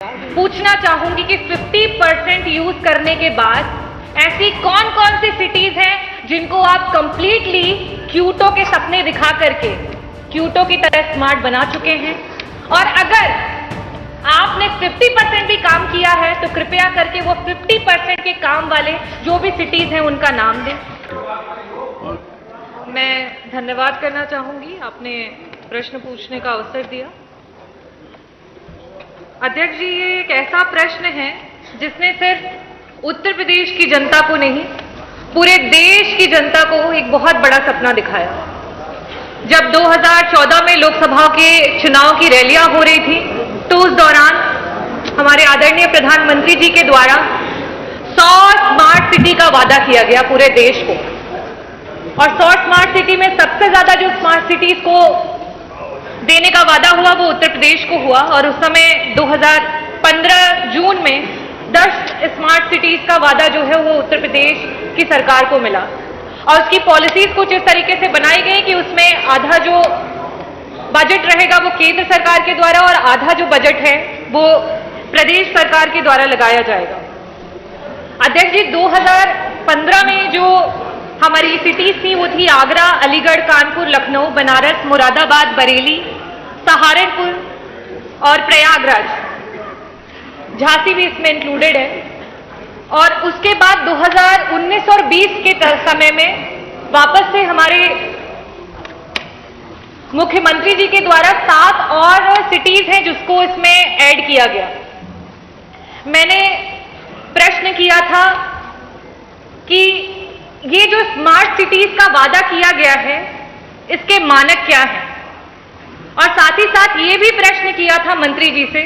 पूछना चाहूंगी कि 50% यूज करने के बाद ऐसी कौन कौन सी सिटीज हैं जिनको आप कंप्लीटली क्यूटो के सपने दिखा करके क्यूटो की तरह स्मार्ट बना चुके हैं। और अगर आपने 50% भी काम किया है तो कृपया करके वो 50% के काम वाले जो भी सिटीज हैं उनका नाम दें। मैं धन्यवाद करना चाहूंगी, आपने प्रश्न पूछने का अवसर दिया। अध्यक्ष जी, ये एक ऐसा प्रश्न है जिसने सिर्फ उत्तर प्रदेश की जनता को नहीं, पूरे देश की जनता को एक बहुत बड़ा सपना दिखाया। जब 2014 में लोकसभा के चुनाव की रैलियां हो रही थी तो उस दौरान हमारे आदरणीय प्रधानमंत्री जी के द्वारा 100 स्मार्ट सिटी का वादा किया गया पूरे देश को। और 100 स्मार्ट सिटी में सबसे ज्यादा जो स्मार्ट सिटीज को देने का वादा हुआ वो उत्तर प्रदेश को हुआ। और उस समय 2015 जून में 10 स्मार्ट सिटीज का वादा जो है वो उत्तर प्रदेश की सरकार को मिला। और उसकी पॉलिसीज कुछ इस तरीके से बनाई गई कि उसमें आधा जो बजट रहेगा वो केंद्र सरकार के द्वारा और आधा जो बजट है वो प्रदेश सरकार के द्वारा लगाया जाएगा। अध्यक्ष जी, 2015 में जो हमारी सिटीज थी वो थी आगरा, अलीगढ़, कानपुर, लखनऊ, बनारस, मुरादाबाद, बरेली, सहारनपुर और प्रयागराज। झांसी भी इसमें इंक्लूडेड है। और उसके बाद 2019 और 20 के समय में वापस से हमारे मुख्यमंत्री जी के द्वारा 7 और सिटीज हैं जिसको इसमें ऐड किया गया। मैंने प्रश्न किया था कि ये जो स्मार्ट सिटीज का वादा किया गया है इसके मानक क्या हैं, और साथ ही साथ ये भी प्रश्न किया था मंत्री जी से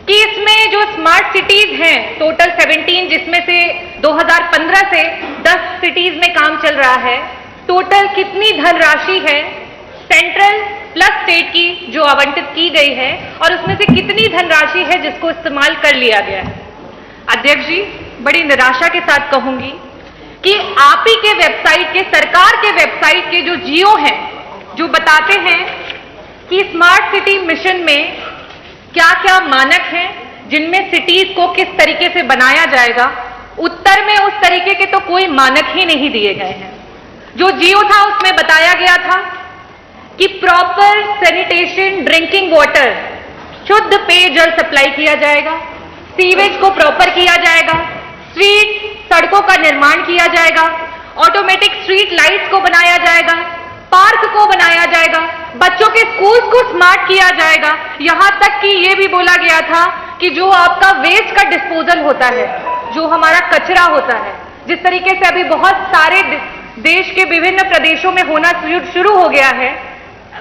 कि इसमें जो स्मार्ट सिटीज हैं टोटल 17, जिसमें से 2015 से 10 सिटीज में काम चल रहा है, टोटल कितनी धनराशि है सेंट्रल प्लस स्टेट की जो आवंटित की गई है और उसमें से कितनी धनराशि है जिसको इस्तेमाल कर लिया गया है। अध्यक्ष जी, बड़ी निराशा के साथ कहूंगी कि आप ही के वेबसाइट के, सरकार के वेबसाइट के जो जियो हैं जो बताते हैं कि स्मार्ट सिटी मिशन में क्या क्या मानक हैं जिनमें सिटीज को किस तरीके से बनाया जाएगा, उत्तर में उस तरीके के तो कोई मानक ही नहीं दिए गए हैं। जो जियो था उसमें बताया गया था कि प्रॉपर सैनिटेशन, ड्रिंकिंग वाटर, शुद्ध पेयजल सप्लाई किया जाएगा, सीवेज को प्रॉपर किया जाएगा, स्ट्रीट सड़कों का निर्माण किया जाएगा, ऑटोमेटिक स्ट्रीट लाइट्स को बनाया जाएगा, पार्क को बनाया जाएगा, बच्चों के स्कूल्स को स्मार्ट किया जाएगा। यहां तक कि यह भी बोला गया था कि जो आपका वेस्ट का डिस्पोजल होता है, जो हमारा कचरा होता है, जिस तरीके से अभी बहुत सारे देश के विभिन्न प्रदेशों में होना शुरू हो गया है,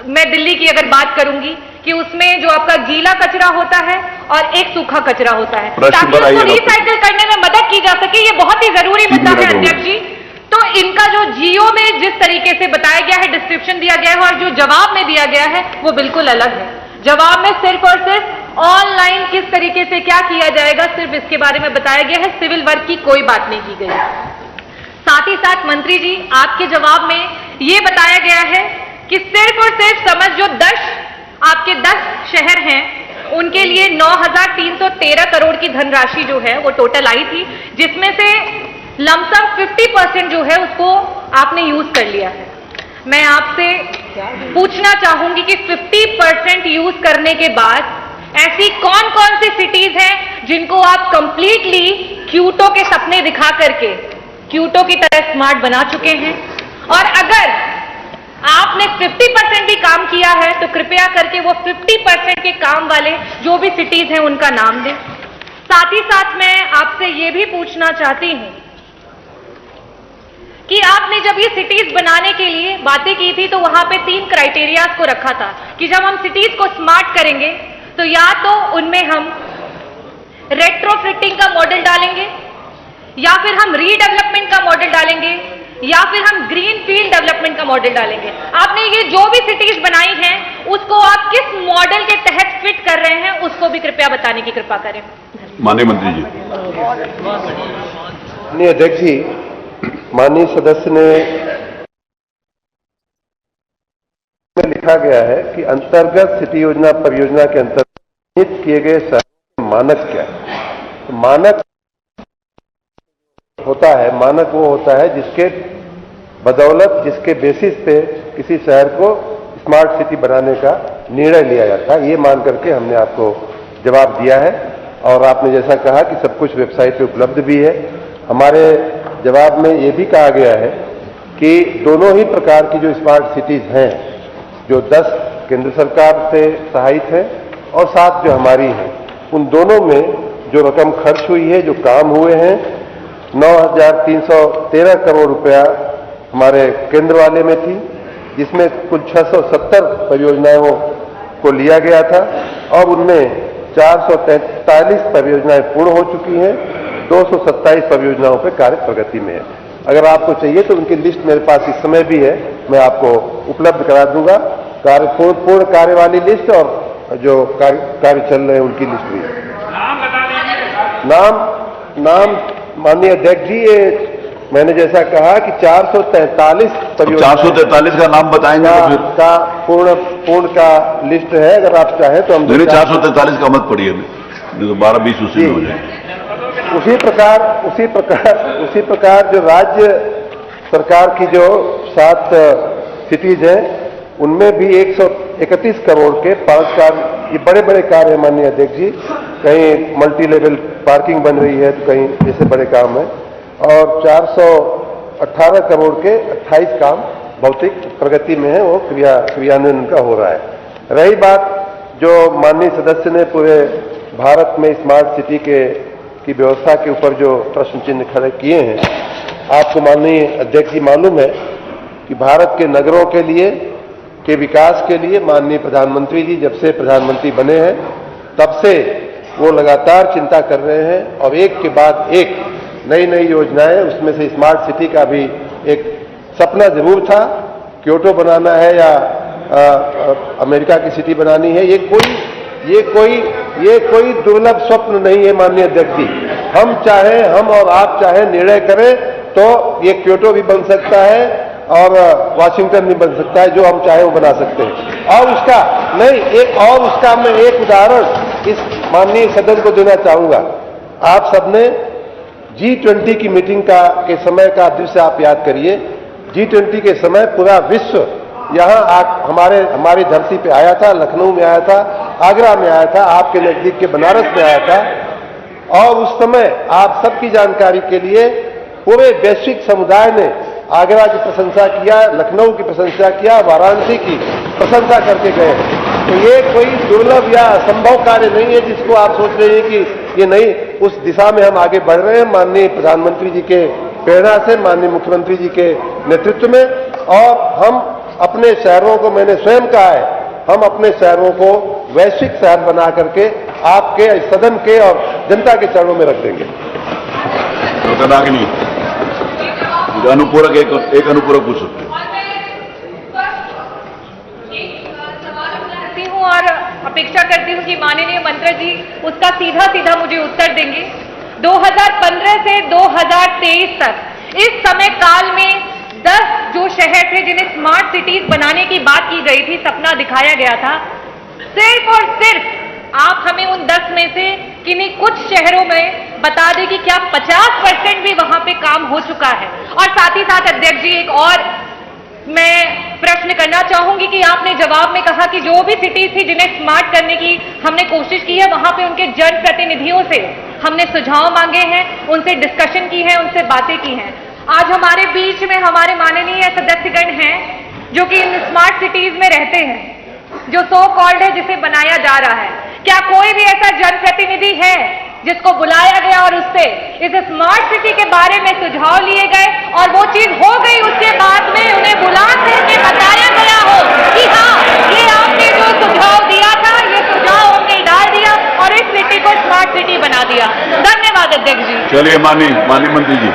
मैं दिल्ली की अगर बात करूंगी कि उसमें जो आपका गीला कचरा होता है और एक सूखा कचरा होता है, ताकि उसको रिसाइकिल करने में मदद की जा सके। ये बहुत ही जरूरी मुद्दा है अध्यक्ष जी। तो इनका जो जियो में जिस तरीके से बताया गया है, डिस्क्रिप्शन दिया गया है और जो जवाब में दिया गया है वो बिल्कुल अलग है। जवाब में सिर्फ और सिर्फ ऑनलाइन किस तरीके से क्या किया जाएगा, सिर्फ इसके बारे में बताया गया है, सिविल वर्क की कोई बात नहीं की गई। साथ ही साथ मंत्री जी, आपके जवाब में ये बताया गया है कि सिर्फ और सिर्फ समझ जो 10 शहर हैं उनके लिए 9,313 करोड़ की धनराशि जो है वो टोटल आई थी, जिसमें से लमसम 50% जो है उसको आपने यूज कर लिया है। मैं आपसे पूछना चाहूंगी कि 50% यूज करने के बाद ऐसी कौन कौन सी सिटीज हैं जिनको आप कंप्लीटली क्यूटो के सपने दिखा करके क्यूटो की तरह स्मार्ट बना चुके हैं। और अगर आपने 50% भी काम किया है तो कृपया करके वो 50% के काम वाले जो भी सिटीज हैं उनका नाम दें। साथ ही साथ मैं आपसे ये भी पूछना चाहती हूं कि आपने जब ये सिटीज बनाने के लिए बातें की थी तो वहां पे 3 क्राइटेरियाज को रखा था कि जब हम सिटीज को स्मार्ट करेंगे तो या तो उनमें हम रेट्रोफिटिंग का मॉडल डालेंगे, या फिर हम रीडेवलपमेंट का मॉडल डालेंगे, या फिर हम ग्रीन फील्ड डेवलपमेंट का मॉडल डालेंगे। आपने ये जो भी सिटीज बनाई हैं उसको आप किस मॉडल के तहत फिट कर रहे हैं उसको भी कृपया बताने की कृपा करें। माननीय मंत्री जी। माननीय अध्यक्ष जी, माननीय सदस्य ने लिखा गया है कि अंतर्गत सिटी योजना परियोजना के अंतर्गत किए गए मानक क्या है। तो मानक होता है, मानक वो होता है जिसके बदौलत, जिसके बेसिस पे किसी शहर को स्मार्ट सिटी बनाने का निर्णय लिया जाता है। ये मान करके हमने आपको जवाब दिया है और आपने जैसा कहा कि सब कुछ वेबसाइट पे उपलब्ध भी है। हमारे जवाब में ये भी कहा गया है कि दोनों ही प्रकार की जो स्मार्ट सिटीज हैं, जो 10 केंद्र सरकार से सहायित हैं और 7 जो हमारी हैं, उन दोनों में जो रकम खर्च हुई है, जो काम हुए हैं, 9,313 करोड़ रुपया हमारे केंद्र वाले में थी, जिसमें कुल 670 परियोजनाओं को लिया गया था और उनमें 443 परियोजनाएं पूर्ण हो चुकी हैं, 227 परियोजनाओं पर कार्य प्रगति में है। अगर आपको चाहिए तो उनकी लिस्ट मेरे पास इस समय भी है, मैं आपको उपलब्ध करा दूंगा। पूर्ण कार्य वाली लिस्ट और जो कार्य चल रहे हैं उनकी लिस्ट भी है। नाम माननीय अध्यक्ष जी, ये मैंने जैसा कहा कि 443 परियोजना, 443 का नाम बताएंगे तो फिर का पूर्ण का लिस्ट है। अगर आप चाहें तो हम 443 का मत पढ़िए, नहीं तो 12-20 उसी में हो जाए। उसी प्रकार जो राज्य सरकार की जो 7 सिटीज हैं, उनमें भी 131 करोड़ के 5 कार्य, ये बड़े बड़े कार्य हैं माननीय अध्यक्ष जी। कहीं मल्टी लेवल पार्किंग बन रही है तो कहीं ऐसे बड़े काम हैं और 418 करोड़ के 28 काम भौतिक प्रगति में है, वो क्रियान्वयन का हो रहा है। रही बात जो माननीय सदस्य ने पूरे भारत में स्मार्ट सिटी की व्यवस्था के ऊपर जो प्रश्न चिन्ह खड़े किए हैं, आपको माननीय अध्यक्ष जी मालूम है कि भारत के नगरों के विकास के लिए माननीय प्रधानमंत्री जी जब से प्रधानमंत्री बने हैं तब से वो लगातार चिंता कर रहे हैं और एक के बाद एक नई योजनाएं, उसमें से स्मार्ट सिटी का भी एक सपना जरूर था। क्योटो बनाना है या अमेरिका की सिटी बनानी है, ये कोई दुर्लभ स्वप्न नहीं है माननीय अध्यक्ष जी। हम और आप चाहे निर्णय करें तो ये क्योटो भी बन सकता है और वाशिंगटन भी बन सकता है, जो हम चाहे वो बना सकते हैं। और उसका मैं एक उदाहरण इस माननीय सदन को देना चाहूंगा। आप सबने G20 की मीटिंग के समय का दृश्य आप याद करिए। G20 के समय पूरा विश्व यहाँ हमारी धरती पे आया था, लखनऊ में आया था, आगरा में आया था, आपके नजदीक के बनारस में आया था और उस समय आप सबकी जानकारी के लिए पूरे वैश्विक समुदाय ने आगरा की प्रशंसा किया, लखनऊ की प्रशंसा किया, वाराणसी की प्रशंसा करके गए। तो ये कोई दुर्लभ या असंभव कार्य नहीं है जिसको आप सोच रहे हैं कि ये नहीं, उस दिशा में हम आगे बढ़ रहे हैं माननीय प्रधानमंत्री जी के प्रेरणा से, माननीय मुख्यमंत्री जी के नेतृत्व में। और हम अपने शहरों को, मैंने स्वयं कहा है, हम अपने शहरों को वैश्विक शहर बना करके आपके सदन के और जनता के चरणों में रख देंगे। अनुपूरक एक अनुपूरक पूछ सकते हैं। और अपेक्षा करती हूँ कि माननीय मंत्री जी उसका सीधा मुझे उत्तर देंगे। 2015 से 2023 तक इस समय काल में 10 जो शहर थे जिन्हें स्मार्ट सिटीज बनाने की बात की गई थी, सपना दिखाया गया था, सिर्फ और सिर्फ आप हमें उन 10 में से किन्हीं कुछ शहरों में बता दें कि क्या 50% भी वहां पे काम हो चुका है। और साथ ही साथ अध्यक्ष जी एक और मैं प्रश्न करना चाहूंगी कि आपने जवाब में कहा कि जो भी सिटीज थी जिन्हें स्मार्ट करने की हमने कोशिश की है, वहां पे उनके जनप्रतिनिधियों से हमने सुझाव मांगे हैं, उनसे डिस्कशन की है, उनसे बातें की हैं। आज हमारे बीच में हमारे माननीय सदस्यगण हैं जो कि इन स्मार्ट सिटीज में रहते हैं, जो सो कॉल्ड है, जिसे बनाया जा रहा है। क्या कोई भी ऐसा जनप्रतिनिधि है जिसको बुलाया गया और उससे इस स्मार्ट सिटी के बारे में सुझाव लिए गए और वो चीज हो गई, उसके बाद में उन्हें बुला करके बताया गया हो कि हाँ, ये आपने जो सुझाव दिया था, ये सुझाव हमने डाल दिया और इस सिटी को स्मार्ट सिटी बना दिया। धन्यवाद अध्यक्ष जी। चलिए माननीय मंत्री जी।